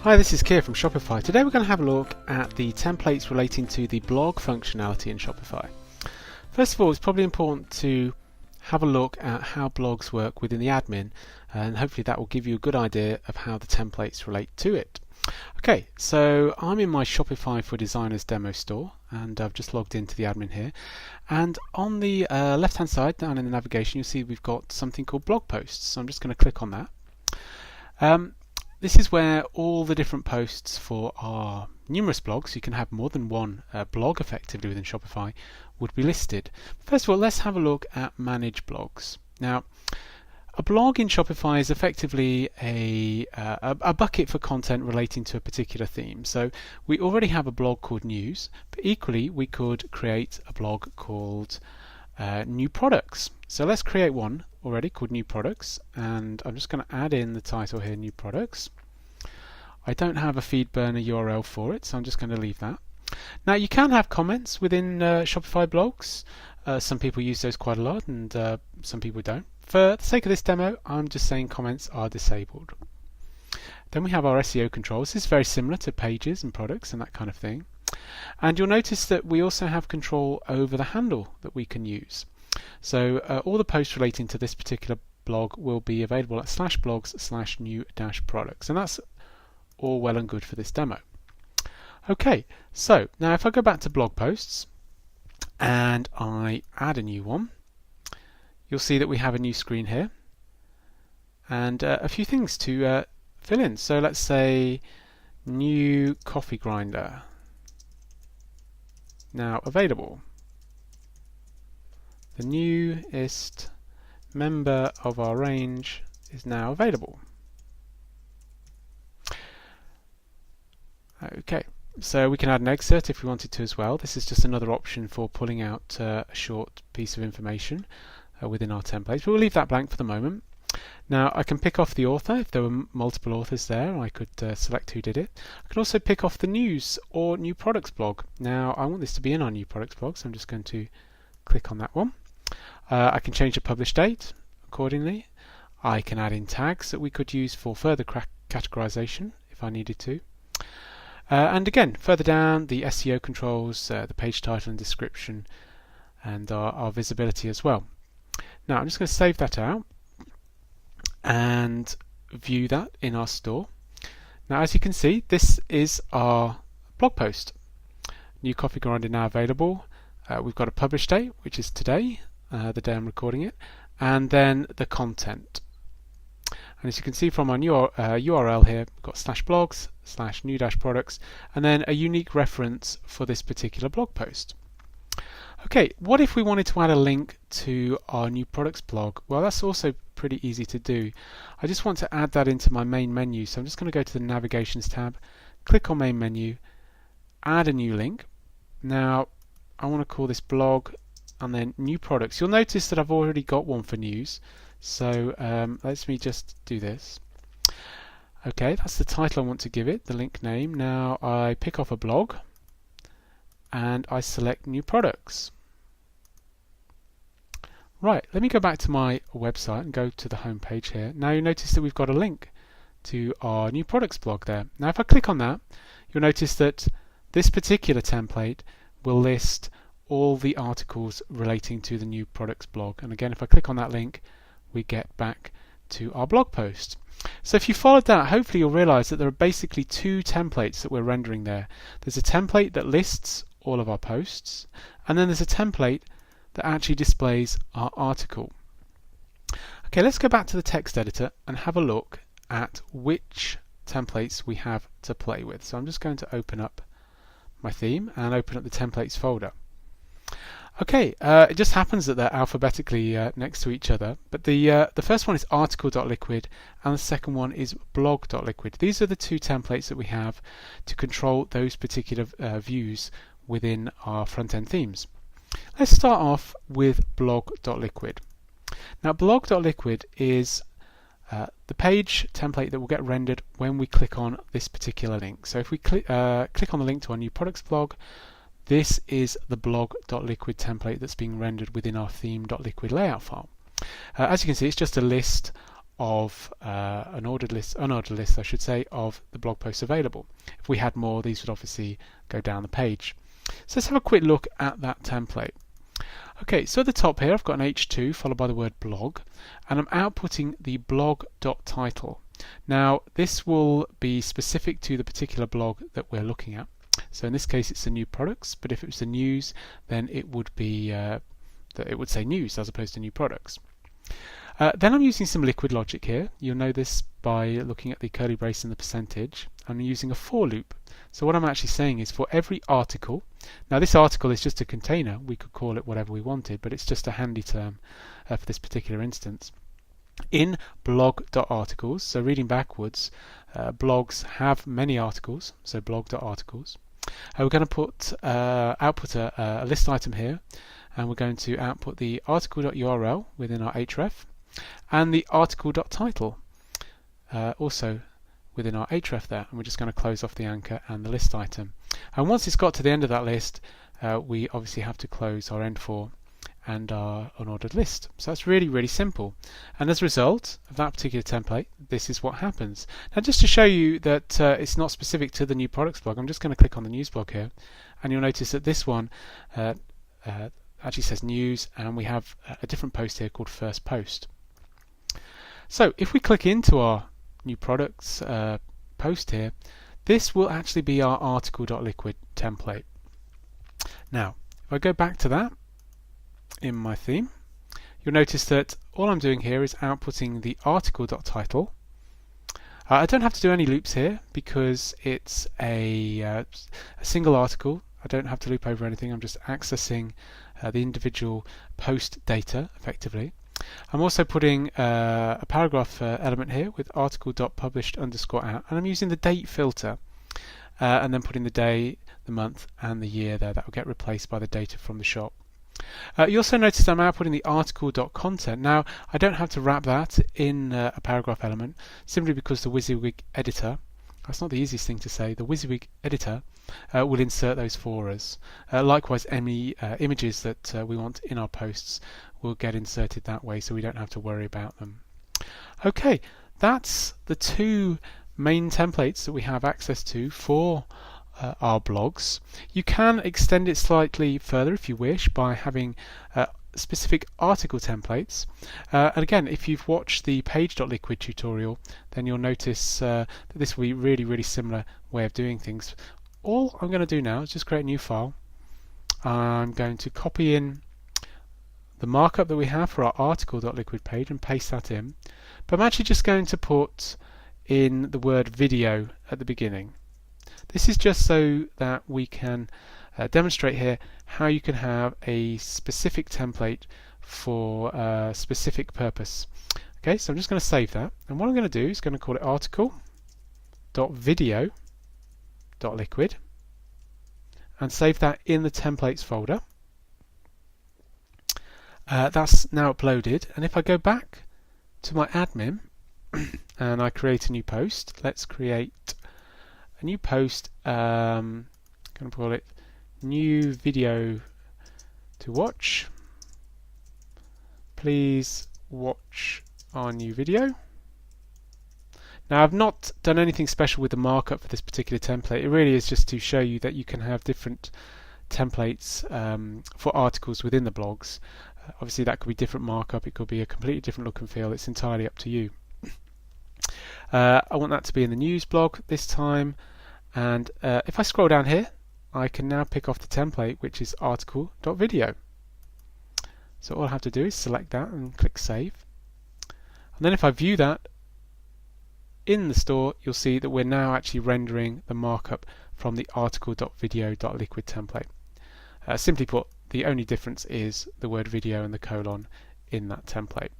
Hi, this is Keir from Shopify. Today we're going to have a look at the templates relating to the blog functionality in Shopify. First of all, it's probably important to have a look at how blogs work within the admin, and hopefully that will give you a good idea of how the templates relate to it. Okay, so I'm in my Shopify for Designers demo store, and I've just logged into the admin here. And on the left hand side, down in the navigation, you'll see we've got something called blog posts. So I'm just going to click on that. This is where all the different posts for our numerous blogs, you can have more than one blog effectively within Shopify, would be listed. First of all, let's have a look at Manage Blogs. Now, a blog in Shopify is effectively a bucket for content relating to a particular theme. So we already have a blog called News, but equally we could create a blog called New Products. So let's create one already called New Products, and I'm just going to add in the title here, New Products. I don't have a feed burner URL for it, so I'm just going to leave that. Now you can have comments within Shopify blogs. Some people use those quite a lot, and some people don't. For the sake of this demo, I'm just saying comments are disabled. Then we have our SEO controls. This is very similar to pages and products and that kind of thing. And you'll notice that we also have control over the handle that we can use. So all the posts relating to this particular blog will be available at /blogs/new-products, and that's all well and good for this demo. Okay, so now if I go back to blog posts and I add a new one, you'll see that we have a new screen here and a few things to fill in. So let's say new coffee grinder, now available. The newest member of our range is now available. Okay, so we can add an excerpt if we wanted to as well. This is just another option for pulling out a short piece of information within our templates, but we'll leave that blank for the moment. Now I can pick off the author. If there were multiple authors there, I could select who did it. I can also pick off the news or new products blog. Now I want this to be in our new products blog, so I'm just going to click on that one. I can change the publish date accordingly. I can add in tags that we could use for further categorization if I needed to. And again, further down, the SEO controls, the page title and description, and our visibility as well. Now I'm just going to save that out and view that in our store. Now as you can see, this is our blog post. New coffee grinder now available. We've got a publish date, which is today, the day I'm recording it, and then the content. And as you can see from our new URL here, we've got /blogs/new-products, and then a unique reference for this particular blog post. Okay, what if we wanted to add a link to our new products blog? Well, that's also pretty easy to do. I just want to add that into my main menu, so I'm just going to go to the Navigations tab, click on Main Menu, add a new link. Now, I want to call this blog and then New Products. You'll notice that I've already got one for news, so let me just do this. Okay, that's the title I want to give it, the link name. Now I pick off a blog and I select New Products. Right, let me go back to my website and go to the home page here. Now you notice that we've got a link to our New Products blog there. Now if I click on that, you'll notice that this particular template will list all the articles relating to the New Products blog. And again, if I click on that link, we get back to our blog post. So if you followed that, hopefully you'll realize that there are basically two templates that we're rendering there. There's a template that lists all of our posts, and then there's a template that actually displays our article. Okay, let's go back to the text editor and have a look at which templates we have to play with. So I'm just going to open up my theme and open up the templates folder. Okay, it just happens that they're alphabetically next to each other, but the first one is article.liquid and the second one is blog.liquid. These are the two templates that we have to control those particular views within our front-end themes. Let's start off with blog.liquid. Now blog.liquid is the page template that will get rendered when we click on this particular link. So if we click on the link to our new products blog, this is the blog.liquid template that's being rendered within our theme.liquid layout file. As you can see, it's just a list of an ordered list, unordered list I should say, of the blog posts available. If we had more, these would obviously go down the page. So let's have a quick look at that template. Okay, so at the top here I've got an H2 followed by the word blog, and I'm outputting the blog.title. Now this will be specific to the particular blog that we're looking at. So in this case it's the new products, but if it was the news, then it would be it would say news as opposed to new products. Then I'm using some liquid logic here. You'll know this by looking at the curly brace and the percentage. I'm using a for loop. So what I'm actually saying is for every article, now this article is just a container, we could call it whatever we wanted, but it's just a handy term for this particular instance. In blog.articles, so reading backwards, blogs have many articles, so blog.articles. We're going to output a list item here, and we're going to output the article.url within our href, and the article.title also within our href there, and we're just going to close off the anchor and the list item. And once it's got to the end of that list, we obviously have to close our end for and our unordered list. So that's really, really simple. And as a result of that particular template, this is what happens. Now just to show you that it's not specific to the new products blog, I'm just going to click on the news blog here, and you'll notice that this one actually says news, and we have a different post here called first post. So if we click into our new products post here, this will actually be our article.liquid template. Now if I go back to that in my theme, you'll notice that all I'm doing here is outputting the article.title. I don't have to do any loops here because it's a single article. I don't have to loop over anything. I'm just accessing the individual post data effectively. I'm also putting a paragraph element here with article.published_out, and I'm using the date filter and then putting the day, the month and the year there. That will get replaced by the data from the shop. You also notice I'm outputting the article.content. Now I don't have to wrap that in a paragraph element simply because the WYSIWYG editor, that's not the easiest thing to say, the WYSIWYG editor will insert those for us. Likewise, any images that we want in our posts will get inserted that way, so we don't have to worry about them. Okay, that's the two main templates that we have access to for our blogs. You can extend it slightly further if you wish by having specific article templates. And again, if you've watched the page.liquid tutorial, then you'll notice that this will be really, really similar way of doing things. All I'm going to do now is just create a new file. I'm going to copy in the markup that we have for our article.liquid page and paste that in. But I'm actually just going to put in the word video at the beginning. This is just so that we can demonstrate here how you can have a specific template for a specific purpose. Okay, so I'm just going to save that, and what I'm going to do is going to call it article.video.liquid and save that in the templates folder. That's now uploaded, and if I go back to my admin and I create a new post, let's create a new post, I'm going to call it new video to watch. Please watch our new video. Now I've not done anything special with the markup for this particular template. It really is just to show you that you can have different templates for articles within the blogs. Obviously that could be different markup, it could be a completely different look and feel, it's entirely up to you. I want that to be in the news blog this time, and if I scroll down here I can now pick off the template, which is article.video. So all I have to do is select that and click save, and then if I view that in the store, you'll see that we're now actually rendering the markup from the article.video.liquid template. Simply put, the only difference is the word video and the colon in that template.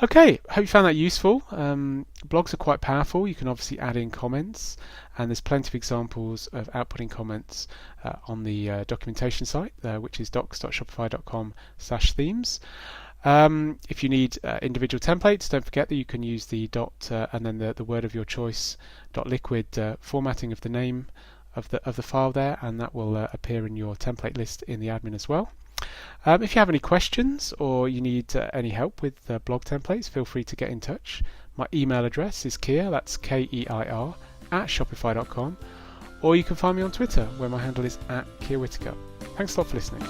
Okay, hope you found that useful. Blogs are quite powerful. You can obviously add in comments, and there's plenty of examples of outputting comments on the documentation site, which is docs.shopify.com/themes. If you need individual templates, don't forget that you can use the dot and then the word of your choice .liquid formatting of the name of the file there, and that will appear in your template list in the admin as well. If you have any questions or you need any help with blog templates, feel free to get in touch. My email address is Keir, that's Keir, @shopify.com, or you can find me on Twitter where my handle is @KeirWhitaker. Thanks a lot for listening.